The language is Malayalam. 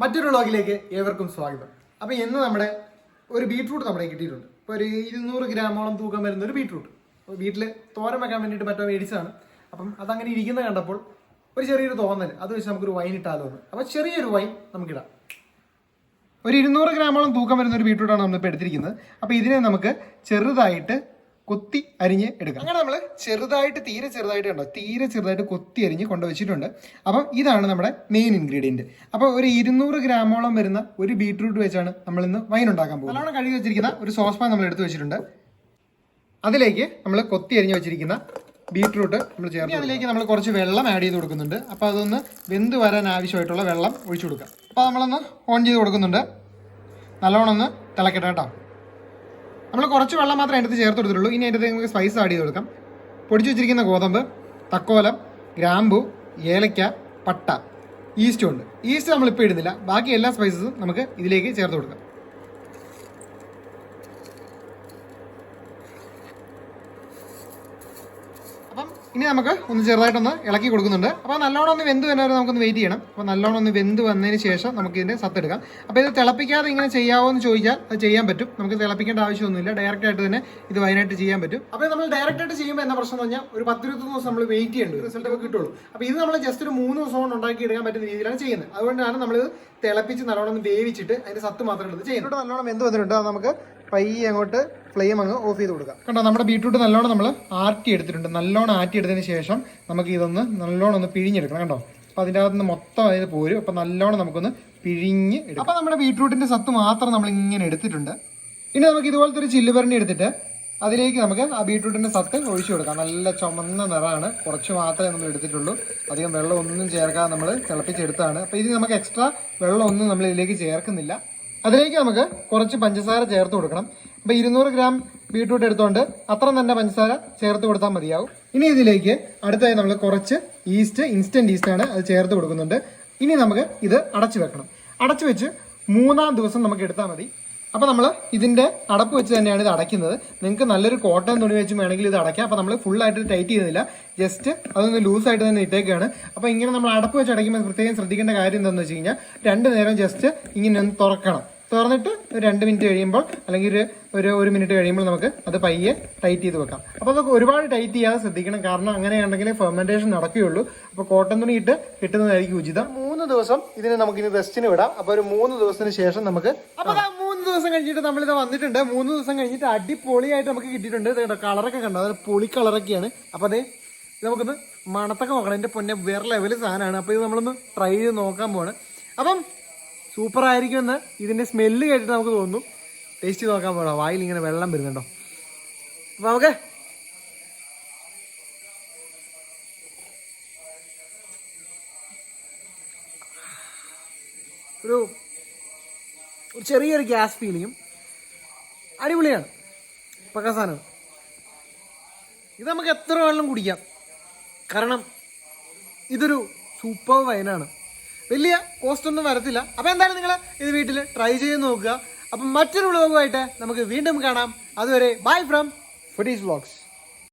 മറ്റൊരു വ്ളോഗിലേക്ക് ഏവർക്കും സ്വാഗതം. അപ്പോൾ ഇന്ന് നമ്മുടെ ഒരു ബീട്രൂട്ട് നമ്മളെ കിട്ടിയിട്ടുണ്ട്. ഇപ്പോൾ ഒരു 200 ഗ്രാമോളം തൂക്കം വരുന്ന ഒരു ബീട്രൂട്ട് വീട്ടിൽ തോരൻ വെക്കാൻ വേണ്ടിയിട്ട് മറ്റോ മേടിച്ചതാണ്. അപ്പം അതങ്ങനെ ഇരിക്കുന്ന കണ്ടപ്പോൾ ഒരു ചെറിയൊരു തോന്നൽ, അത് വെച്ച് നമുക്കൊരു വൈൻ ഇട്ടാലോ എന്ന്. അപ്പോൾ ചെറിയൊരു വൈൻ നമുക്കിടാം. ഒരു 200 ഗ്രാമോളം തൂക്കം വരുന്ന ഒരു ബീട്രൂട്ടാണ് നമ്മളിപ്പോൾ എടുത്തിരിക്കുന്നത്. അപ്പോൾ ഇതിനെ നമുക്ക് ചെറുതായിട്ട് കൊത്തി അരിഞ്ഞ് എടുക്കാം. അങ്ങനെ നമ്മൾ തീരെ ചെറുതായിട്ട് കൊത്തി അരിഞ്ഞ് കൊണ്ടുവച്ചിട്ടുണ്ട്. അപ്പം ഇതാണ് നമ്മുടെ മെയിൻ ഇൻഗ്രീഡിയൻറ്റ്. അപ്പോൾ ഒരു 200 ഗ്രാമോളം വരുന്ന ഒരു ബീട്രൂട്ട് വെച്ചാണ് നമ്മളിന്ന് വൈൻ ഉണ്ടാക്കാൻ പോകുന്നത്. നല്ലോണം കഴുകി വെച്ചിരിക്കുന്ന ഒരു സോസ് പാൻ നമ്മൾ എടുത്ത് വെച്ചിട്ടുണ്ട്. അതിലേക്ക് നമ്മൾ കൊത്തി അരിഞ്ഞ് വെച്ചിരിക്കുന്ന ബീട്രൂട്ട് നമ്മൾ ചേർത്ത് അതിലേക്ക് നമ്മൾ കുറച്ച് വെള്ളം ആഡ് ചെയ്ത് കൊടുക്കുന്നുണ്ട്. അപ്പോൾ അതൊന്ന് വെന്ത് വരാൻ ആവശ്യമായിട്ടുള്ള വെള്ളം ഒഴിച്ചു കൊടുക്കാം. അപ്പോൾ നമ്മളൊന്ന് ഓൺ ചെയ്ത് കൊടുക്കുന്നുണ്ട്. നല്ലോണം ഒന്ന് തിളക്കട്ടെ കേട്ടോ. നമ്മൾ കുറച്ച് വെള്ളം മാത്രമേ അതിനകത്ത് ചേർത്ത് കൊടുത്തിട്ടുള്ളൂ. ഇനി അതിൻ്റെ നമുക്ക് സ്പൈസ് ആഡ് ചെയ്ത് കൊടുക്കാം. പൊടിച്ചു വെച്ചിരിക്കുന്ന ഗോതമ്പ്, തക്കോലം, ഗ്രാമ്പു, ഏലക്ക, പട്ട, ഈസ്റ്റും ഉണ്ട്. ഈസ്റ്റ് നമ്മളിപ്പോൾ ഇടുന്നില്ല. ബാക്കി എല്ലാ സ്പൈസസും നമുക്ക് ഇതിലേക്ക് ചേർത്ത് കൊടുക്കാം. അപ്പം ഇനി നമുക്ക് ഒന്ന് ചെറുതായിട്ടൊന്ന് ഇളക്കി കൊടുക്കുന്നുണ്ട്. അപ്പോൾ നല്ലോണം ഒന്ന് വെന്ത് വരെ നമുക്കൊന്ന് വെയിറ്റ് ചെയ്യണം. അപ്പോൾ നല്ലോണം ഒന്ന് വെന്ത് വന്നതിന് ശേഷം നമുക്ക് ഇതിൻ്റെ സത്തെടുക്കാം. അപ്പോൾ ഇത് തിളപ്പിക്കാതെ ഇങ്ങനെ ചെയ്യാമോ എന്ന് ചോദിച്ചാൽ അത് ചെയ്യാൻ പറ്റും. നമുക്ക് തിളപ്പിക്കേണ്ട ആവശ്യമൊന്നുമില്ല. ഡയറക്റ്റ് ആയിട്ട് തന്നെ ഇത് വൈനായിട്ട് ചെയ്യാൻ പറ്റും. അപ്പോൾ നമ്മൾ ഡയറക്റ്റ് ആയിട്ട് ചെയ്യുമ്പോൾ എന്താ പ്രശ്നം എന്ന് പറഞ്ഞാൽ ഒരു 10-20 ദിവസം നമ്മൾ വെയിറ്റ് ചെയ്യേണ്ടത് റിസൾട്ട് ഒക്കെ കിട്ടുള്ളൂ. അപ്പോൾ ഇത് നമ്മൾ ജസ്റ്റ് ഒരു 3 ദിവസം കൊണ്ട് ഉണ്ടാക്കി എടുക്കാൻ പറ്റുന്ന രീതിയിലാണ് ചെയ്യുന്നത്. അതുകൊണ്ടാണ് നമ്മൾ തിളപ്പിച്ച് നല്ലോണം ഒന്ന് വേവിച്ചിട്ട് അതിൻ്റെ സത്ത് മാത്രം എടുത്ത് ചെയ്യുന്നത്. നല്ലോണം വെന്ത് വന്നിട്ടുണ്ട്. അത് നമുക്ക് പയ്യെ അങ്ങോട്ട് ഫ്ലെയിം അങ്ങ് ഓഫ് ചെയ്ത് കൊടുക്കാം. കണ്ടോ, നമ്മുടെ ബീട്രൂട്ട് നല്ലോണം നമ്മൾ ആറ്റി എടുത്തിട്ടുണ്ട്. നല്ലോണം ആറ്റി എടുത്തതിന് ശേഷം നമുക്ക് ഇതൊന്ന് നല്ലോണം ഒന്ന് പിഴിഞ്ഞെടുക്കണം. കണ്ടോ, അപ്പോൾ അതിൻ്റെ അകത്ത് നിന്ന് മൊത്തം അതിന് പോരും. അപ്പോൾ നല്ലോണം നമുക്കൊന്ന് പിഴിഞ്ഞ് എടുക്കാം. അപ്പോൾ നമ്മുടെ ബീട്രൂട്ടിൻ്റെ സത്ത് മാത്രം നമ്മൾ ഇങ്ങനെ എടുത്തിട്ടുണ്ട്. ഇനി നമുക്ക് ഇതുപോലത്തെ ഒരു ചില്ലുപരണി എടുത്തിട്ട് അതിലേക്ക് നമുക്ക് ആ ബീട്രൂട്ടിൻ്റെ സത്ത് ഒഴിച്ചു കൊടുക്കാം. നല്ല ചുമന്ന നിറമാണ്. കുറച്ച് മാത്രമേ നമ്മൾ എടുത്തിട്ടുള്ളൂ. അധികം വെള്ളം ഒന്നും ചേർക്കാതെ നമ്മൾ തിളപ്പിച്ചെടുത്താണ്. അപ്പോൾ ഇത് നമുക്ക് എക്സ്ട്രാ വെള്ളം ഒന്നും നമ്മൾ ഇതിലേക്ക് ചേർക്കുന്നില്ല. അതിലേക്ക് നമുക്ക് കുറച്ച് പഞ്ചസാര ചേർത്ത് കൊടുക്കണം. അപ്പോൾ 200 ഗ്രാം ബീട്രൂട്ട് എടുത്തുകൊണ്ട് അത്ര തന്നെ പഞ്ചസാര ചേർത്ത് കൊടുത്താൽ മതിയാവും. ഇനി ഇതിലേക്ക് അടുത്തായി നമ്മൾ കുറച്ച് ഇൻസ്റ്റന്റ് ഈസ്റ്റാണ്, അത് ചേർത്ത് കൊടുക്കുന്നുണ്ട്. ഇനി നമുക്ക് ഇത് അടച്ചു വെക്കണം. അടച്ചു വെച്ച് 3-ാം ദിവസം നമുക്ക് എടുത്താൽ മതി. അപ്പോൾ നമ്മൾ ഇതിൻ്റെ അടപ്പ് വെച്ച് തന്നെയാണ് ഇത് അടയ്ക്കുന്നത്. നിങ്ങൾക്ക് നല്ലൊരു കോട്ടൺ തുണി വെച്ച് വേണമെങ്കിൽ ഇത് അടയ്ക്കാം. അപ്പോൾ നമ്മൾ ഫുള്ളായിട്ട് ടൈറ്റ് ചെയ്യുന്നില്ല, ജസ്റ്റ് അതൊന്ന് ലൂസായിട്ട് തന്നെ ഇട്ടേക്കാണ്. അപ്പോൾ ഇങ്ങനെ നമ്മൾ അടപ്പ് വെച്ച് അടയ്ക്കുമ്പോൾ പ്രത്യേകം ശ്രദ്ധിക്കേണ്ട കാര്യം എന്താണെന്ന് വെച്ച് കഴിഞ്ഞാൽ 2 നേരം ജസ്റ്റ് ഇങ്ങനെ ഒന്ന് തുറന്നിട്ട് ഒരു 2 മിനിറ്റ് കഴിയുമ്പോൾ അല്ലെങ്കിൽ ഒരു 1 മിനിറ്റ് കഴിയുമ്പോൾ നമുക്ക് അത് പയ്യെ ടൈറ്റ് ചെയ്ത് വെക്കാം. അപ്പോൾ അതൊക്കെ ഒരുപാട് ടൈറ്റ് ചെയ്യാതെ ശ്രദ്ധിക്കണം. കാരണം അങ്ങനെയാണെങ്കിൽ ഫെർമെന്റേഷൻ നടക്കുകയുള്ളൂ. അപ്പോൾ കോട്ടൺ തുണി ഇട്ട് കിട്ടുന്നതായിരിക്കും ഉചിതം. 3 ദിവസം ഇതിന് നമുക്കിനി റെസ്റ്റിന് വിടാം. അപ്പോൾ ഒരു 3 ദിവസത്തിന് ശേഷം നമുക്ക് 3 ദിവസം കഴിഞ്ഞിട്ട് നമ്മളിത് വന്നിട്ടുണ്ട്. 3 ദിവസം കഴിഞ്ഞിട്ട് അടിപൊളിയായിട്ട് നമുക്ക് കിട്ടിയിട്ടുണ്ട്. കളറൊക്കെ കണ്ടോ, അതൊരു പൊളി കളറൊക്കെയാണ്. അപ്പോൾ അതെ, ഇത് നമുക്കൊന്ന് മണത്തൊക്കെ നോക്കണം. എൻ്റെ പൊന്നെ വേറെ ലെവൽ സാധനമാണ്. അപ്പോൾ ഇത് നമ്മളൊന്ന് ട്രൈ ചെയ്ത് നോക്കാൻ പോവാണ്. അപ്പം സൂപ്പർ ആയിരിക്കുമെന്ന് ഇതിൻ്റെ സ്മെല്ല് കേട്ടിട്ട് നമുക്ക് തോന്നുന്നു. ടേസ്റ്റ് ചെയ്ത് നോക്കാൻ പോകണം. വായിൽ ഇങ്ങനെ വെള്ളം വരുന്നുണ്ടോ. അപ്പോൾ നമുക്ക് ഒരു ചെറിയൊരു ഗ്യാസ് ഫീലിങ്ങും അടിപൊളിയാണ്. പക്ക സാധനമാണ്. ഇത് നമുക്ക് എത്ര വെള്ളം കുടിക്കാം. കാരണം ഇതൊരു സൂപ്പർ വൈനാണ്. വലിയ കോസ്റ്റ് ഒന്നും വരത്തില്ല. അപ്പോൾ എന്തായാലും നിങ്ങൾ ഇത് വീട്ടിൽ ട്രൈ ചെയ്ത് നോക്കുക. അപ്പം മറ്റൊരു വ്ളോഗുമായിട്ട് നമുക്ക് വീണ്ടും കാണാം. അതുവരെ ബൈ ഫ്രം ഫുഡീസ് വ്ലോഗ്സ്.